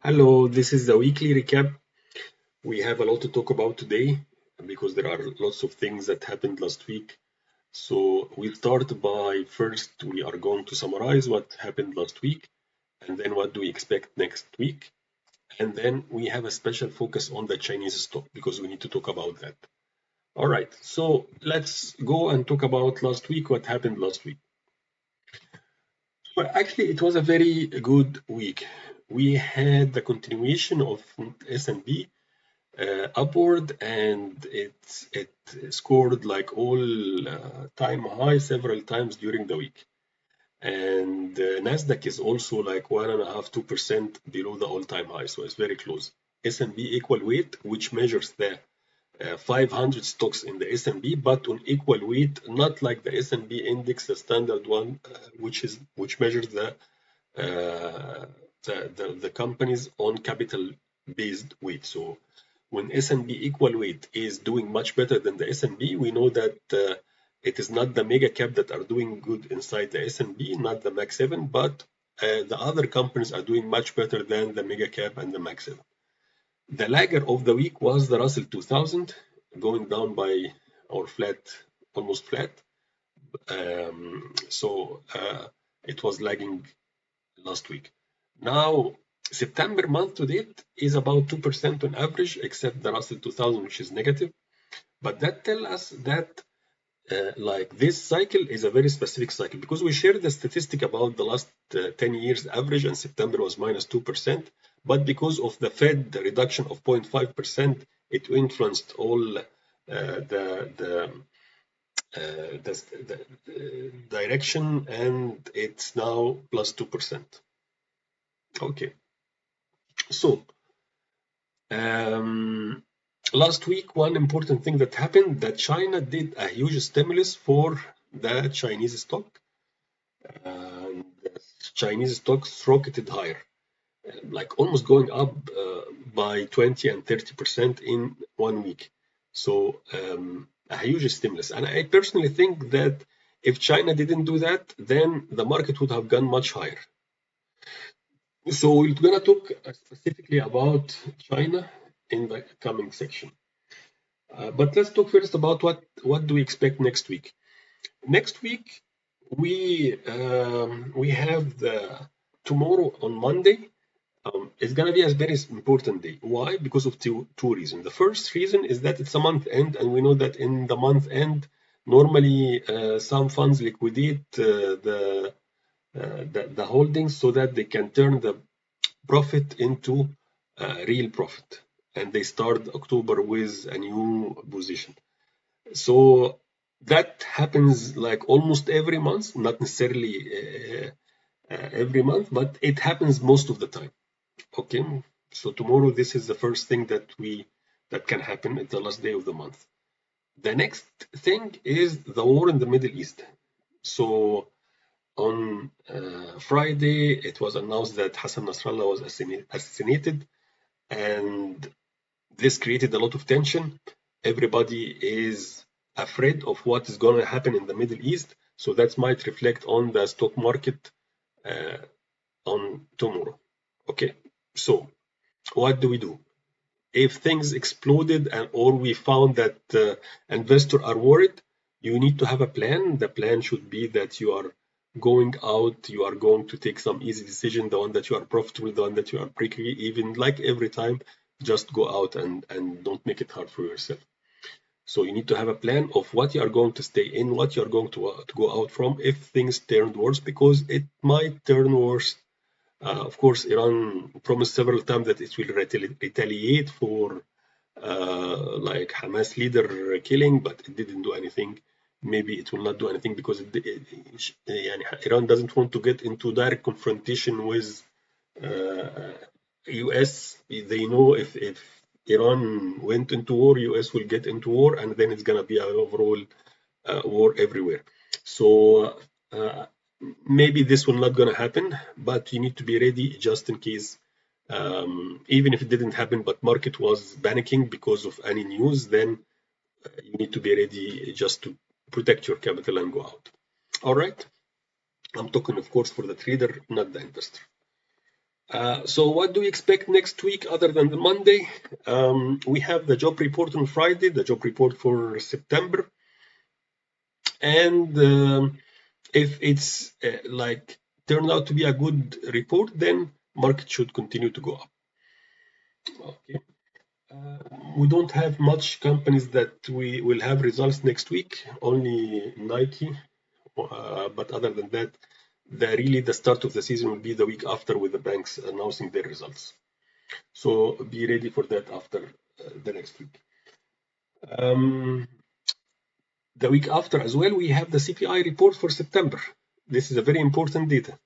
Hello, this is the weekly recap. We have a lot to talk about today because there are lots of things that happened last week. So we'll start by first, we are going to summarize what happened last week and then what do we expect next week. And then we have a special focus on the Chinese stock because we need to talk about that. All right, so let's go and talk about last week, what happened last week. Well, actually, it was a very good week. We had the continuation of S&P upward, and it scored like all time high several times during the week. And Nasdaq is also like 1.5–2% below the all-time high, so it's very close. S&P equal weight, which measures the 500 stocks in the S&P, but on equal weight, not like the S&P index, the standard one, which measures uh, the companies on capital-based weight. So when S&P equal weight is doing much better than the S&P, we know that it is not the mega cap that are doing good inside the S&P, not the Max 7, but the other companies are doing much better than the mega cap and the Max 7. The lagger of the week was the Russell 2000, going down by or flat, almost flat. So it was lagging last week. Now, September month to date is about 2% on average, except the Russell 2000, which is negative. But that tells us that like this cycle is a very specific cycle because we shared the statistic about the last 10 years average and September was minus 2%. But because of the Fed reduction of 0.5%, it influenced all the direction, and it's now plus 2%. Okay, so last week, one important thing that happened that China did a huge stimulus for the Chinese stock, and the Chinese stocks rocketed higher, like almost going up by 20 and 30% in 1 week. So a huge stimulus. And I personally think that if China didn't do that, then the market would have gone much higher. So we're going to talk specifically about China in the coming section. But let's talk first about what do we expect next week. Next week we have the tomorrow on Monday. It's gonna be a very important day. Why? Because of two reasons. The first reason is that it's a month end, and we know that in the month end, normally some funds liquidate the holdings so that they can turn the profit into real profit, and they start October with a new position. So that happens like almost every month, not necessarily every month, but it happens most of the time. Okay, so tomorrow this is the first thing that can happen at the last day of the month. The next thing is the war in the Middle East. So on Friday, it was announced that Hassan Nasrallah was assassinated, and this created a lot of tension. Everybody is afraid of what is going to happen in the Middle East, so that might reflect on the stock market on tomorrow. Okay, so what do we do? If things exploded or we found that investors are worried, you need to have a plan. The plan should be that you are going out, you are going to take some easy decision, the one that you are profitable, the one that you are break even, like every time, just go out and don't make it hard for yourself. So you need to have a plan of what you are going to stay in, what you are going to go out from if things turn worse, because it might turn worse. Of course, Iran promised several times that it will retaliate for like Hamas leader killing, but it didn't do anything. Maybe it will not do anything because Iran doesn't want to get into direct confrontation with US. They know if Iran went into war, US will get into war, and then it's gonna be an overall war everywhere. So maybe this will not gonna happen, but you need to be ready just in case. Even if it didn't happen, but market was panicking because of any news, then you need to be ready just to protect your capital and go out. All right. I'm talking, of course, for the trader, not the investor. So what do we expect next week other than the Monday? We have the job report on Friday, the job report for September. And if it's like turned out to be a good report, then market should continue to go up. Okay. We don't have much companies that we will have results next week, only Nike. But other than that, really the start of the season will be the week after with the banks announcing their results. So be ready for that after the next week. The week after as well, we have the CPI report for September. This is a very important data.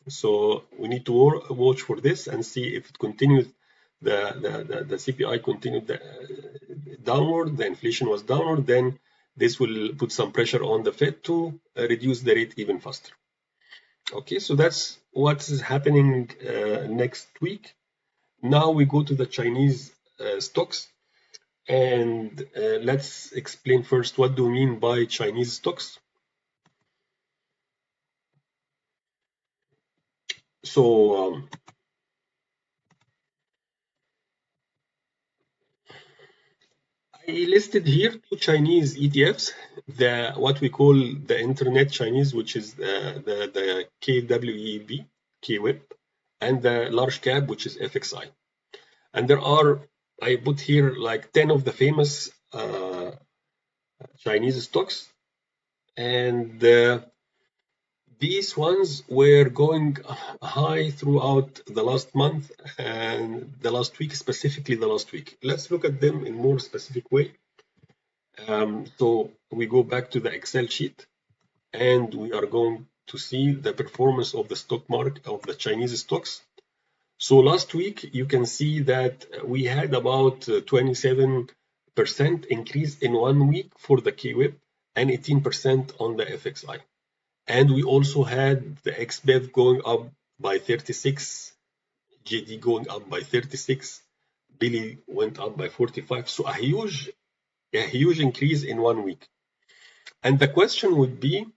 So we need to watch for this and see if it continues. The CPI continued downward, the inflation was downward, then this will put some pressure on the Fed to reduce the rate even faster. Okay, so that's what is happening next week. Now we go to the Chinese stocks, and let's explain first what do we mean by Chinese stocks. So I listed here two Chinese ETFs, what we call the Internet Chinese, which is the KWEB, KWEB, and the large cap, which is FXI. And there are, I put here like 10 of the famous Chinese stocks, and these ones were going high throughout the last month and the last week, specifically the last week. Let's look at them in more specific way. So we go back to the Excel sheet, and we are going to see the performance of the stock market of the Chinese stocks. So last week, you can see that we had about 27% increase in 1 week for the KWEB and 18% on the FXI. And we also had the XBEV going up by 36, JD going up by 36, Billy went up by 45. So a huge increase in 1 week. And the question would be,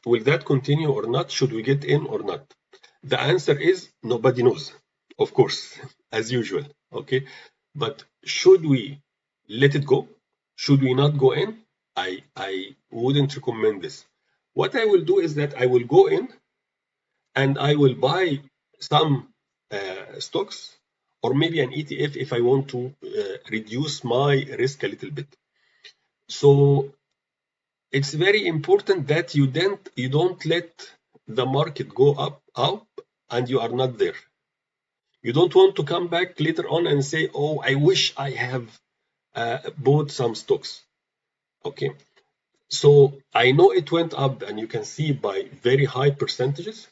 will that continue or not? Should we get in or not? The answer is nobody knows, of course, as usual. Okay, but should we let it go? Should we not go in? I wouldn't recommend this. What I will do is that I will go in and I will buy some stocks or maybe an ETF if I want to reduce my risk a little bit. So it's very important that you don't let the market go up and you are not there. You don't want to come back later on and say, oh, I wish I have bought some stocks. Okay, so I know it went up, and you can see by very high percentages.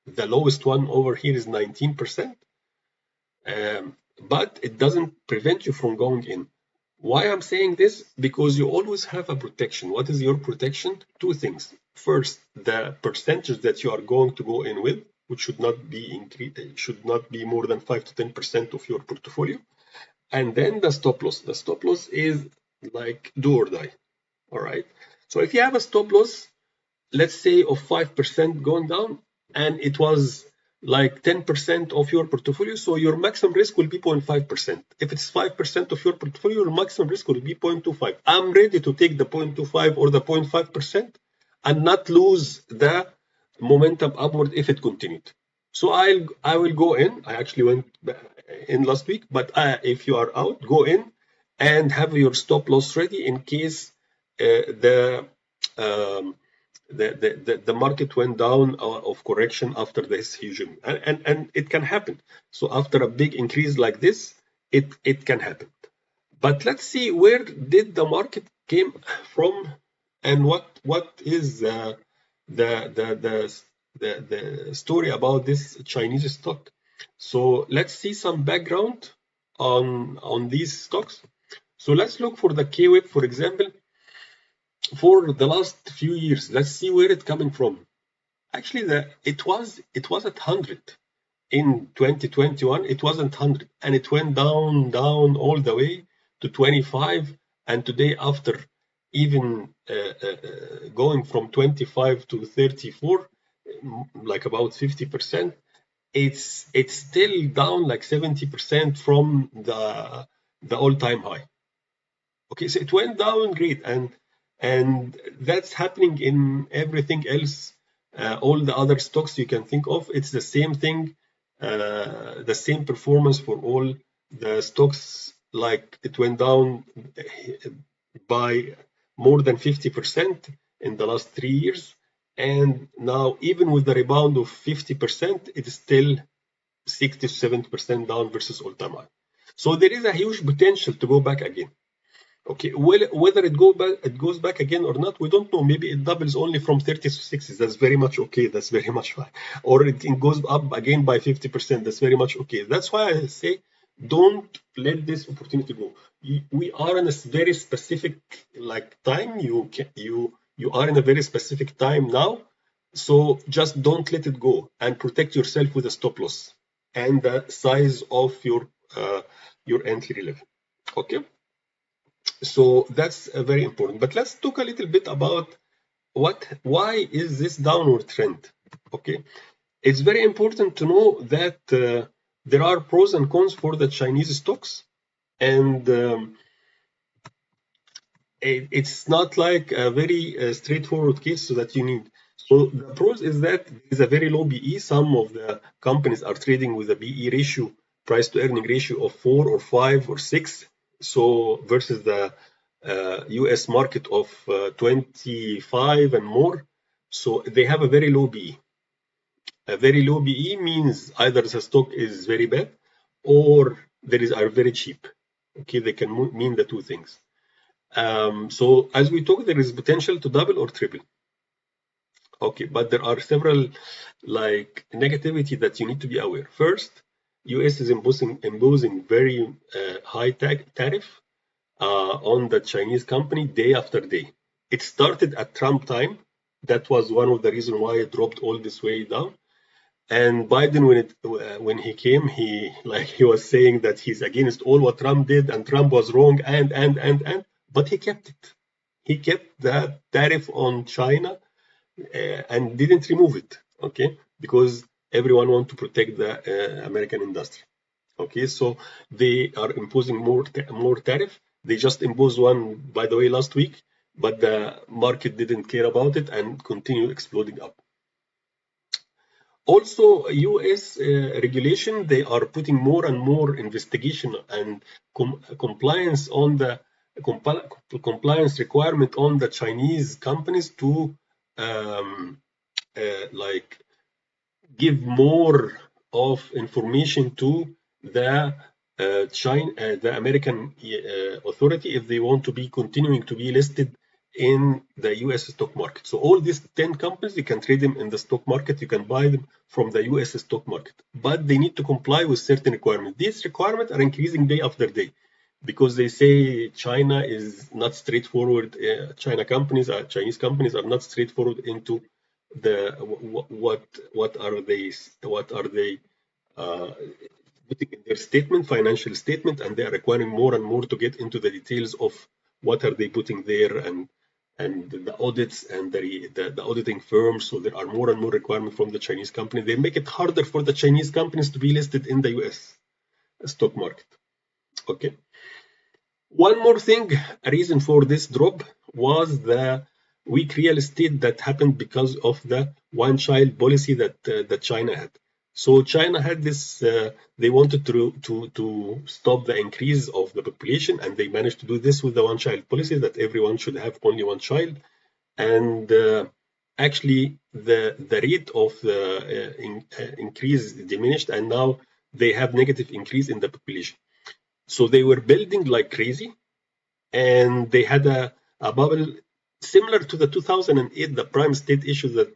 The lowest one over here is 19%, but it doesn't prevent you from going in. Why I'm saying this? Because you always have a protection. What is your protection? Two things. First, the percentage that you are going to go in with, which should not be increased, should not be more than 5 to 10% of your portfolio. And then the stop loss. The stop loss is like do or die. All right. So if you have a stop loss, let's say of 5% going down, and it was like 10% of your portfolio, so your maximum risk will be 0.5%. If it's 5% of your portfolio, your maximum risk will be 0.25. I'm ready to take the 0.25 or the 0.5% and not lose the momentum upward if it continued. So I will go in. I actually went in last week, but if you are out, go in and have your stop loss ready in case the market went down of correction after this huge, and it can happen. So after a big increase like this, it can happen. But let's see, where did the market came from, and what is the story about this Chinese stock. So let's see some background on these stocks. So let's look for the KWEB, for example. For the last few years, let's see where it's coming from. Actually, it was at 100 in 2021. It wasn't 100, and it went down all the way to 25. And today, after even going from 25 to 34, like about 50%, it's still down like 70% from the all-time high. Okay, so it went down great, and that's happening in everything else. All the other stocks you can think of, it's the same thing, the same performance for all the stocks. Like it went down by more than 50% in the last 3 years, and now even with the rebound of 50%, it is still 60 to 70% down versus all-time high. So there is a huge potential to go back again. Okay, well, whether it goes back again or not, we don't know. Maybe it doubles only from 30 to 60. That's very much okay. That's very much fine. Or it goes up again by 50%. That's very much okay. That's why I say don't let this opportunity go. We are in a very specific like time. You are in a very specific time now. So just don't let it go and protect yourself with a stop loss and the size of your entry level. Okay. So that's very important. But let's talk a little bit about why is this downward trend? Okay, it's very important to know that there are pros and cons for the Chinese stocks, and it's not like a very straightforward case so that you need. So the pros is that there is a very low BE. Some of the companies are trading with a BE ratio, price to earning ratio of 4 or 5 or 6. So versus the US market of 25 and more. So they have a very low BE. A very low BE means either the stock is very bad or are very cheap. Okay, they can mean the two things. So as we talk, there is potential to double or triple. Okay, but there are several like negativity that you need to be aware. First, US is imposing very high tariff on the Chinese company day after day. It started at Trump time. That was one of the reasons why it dropped all this way down. And Biden, when he came, he was saying that he's against all what Trump did, and Trump was wrong, but he kept it. He kept the tariff on China and didn't remove it. Okay, because everyone wants to protect the American industry. Okay, so they are imposing more tariff. They just imposed one, by the way, last week, but the market didn't care about it and continue exploding up. Also, US regulation, they are putting more and more investigation and compliance on the compliance requirement on the Chinese companies to like give more of information to the the American authority if they want to be continuing to be listed in the US stock market. So all these 10 companies, you can trade them in the stock market, you can buy them from the US stock market, but they need to comply with certain requirements. These requirements are increasing day after day because they say China is not straightforward. Chinese companies are not straightforward into the what are they putting in their statement, financial statement, and they are requiring more and more to get into the details of what are they putting there and the audits and the auditing firms. So there are more and more requirements from the Chinese company. They make it harder for the Chinese companies to be listed in the US stock market. Okay. One more thing, a reason for this drop was the weak real estate that happened because of the one-child policy that China had. So China had this. They wanted to stop the increase of the population, and they managed to do this with the one-child policy that everyone should have only one child. And actually, the rate of the increase diminished, and now they have negative increase in the population. So they were building like crazy, and they had a bubble similar to the 2008, the prime state issue, that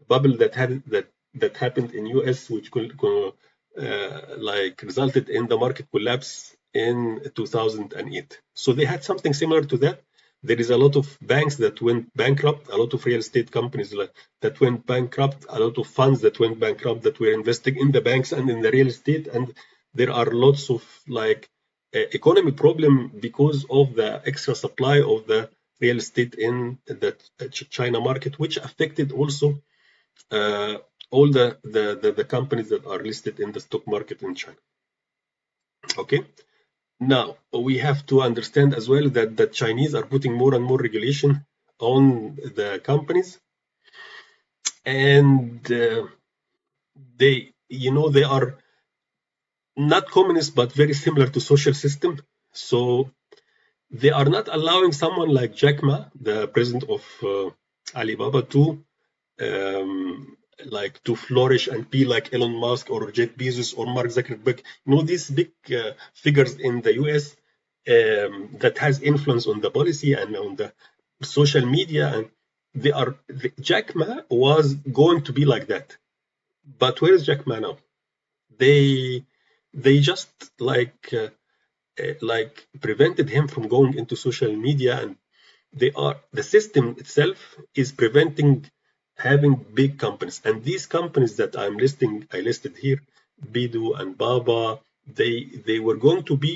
bubble that happened in US, which like resulted in the market collapse in 2008. So they had something similar to that. There is a lot of banks that went bankrupt, a lot of real estate companies that went bankrupt, a lot of funds that went bankrupt that were investing in the banks and in the real estate, and there are lots of like economy problem because of the extra supply of the real estate in the China market, which affected also all the companies that are listed in the stock market in China. Okay. Now we have to understand as well that the Chinese are putting more and more regulation on the companies, and they, they are not communist but very similar to social system. So they are not allowing someone like Jack Ma, the president of Alibaba, to like to flourish and be like Elon Musk or Jeff Bezos or Mark Zuckerberg. These big figures in the US that has influence on the policy and on the social media, and Jack Ma was going to be like that. But where is Jack Ma now? They just like prevented him from going into social media, and the system itself is preventing having big companies. And these companies that I listed here, Bidu and Baba, they were going to be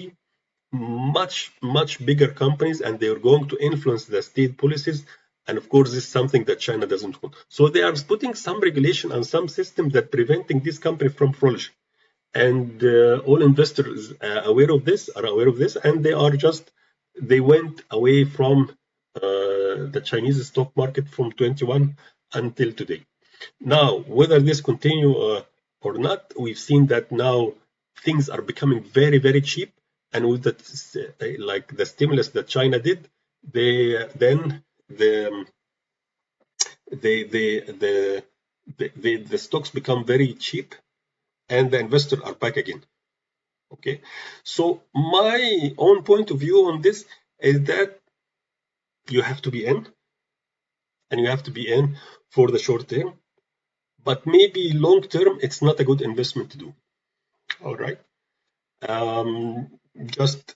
much bigger companies, and they were going to influence the state policies. And of course, this is something that China doesn't want. So they are putting some regulation on some system that preventing this company from flourishing. And all investors are aware of this, and they went away from the Chinese stock market from 21 until today. Now, whether this continue or not, we've seen that now things are becoming very cheap, and with like the stimulus that China did, then the stocks become very cheap, and the investors are back again. Okay, so my own point of view on this is that you have to be in, and you have to be in for the short term, but maybe long term it's not a good investment to do. All right, just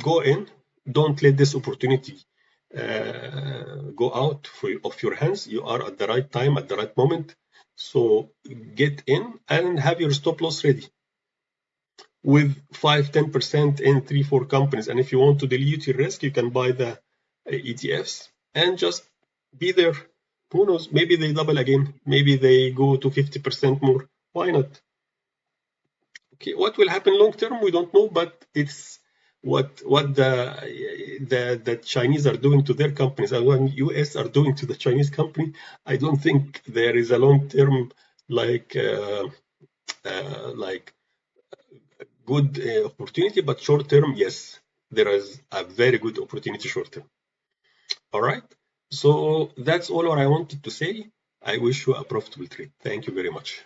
go in, don't let this opportunity go out of your hands. You are at the right time, at the right moment, so get in and have your stop loss ready with 5-10% in 3-4 companies. And if you want to dilute your risk, you can buy the ETFs and just be there. Who knows? Maybe they double again. Maybe they go to 50% more. Why not? Okay, what will happen long term, we don't know, but it's what the Chinese are doing to their companies, and what US are doing to the Chinese company. I don't think there is a long term like good opportunity, but short term, yes, there is a very good opportunity short term. All right, so that's all what I wanted to say. I wish you a profitable trade. Thank you very much.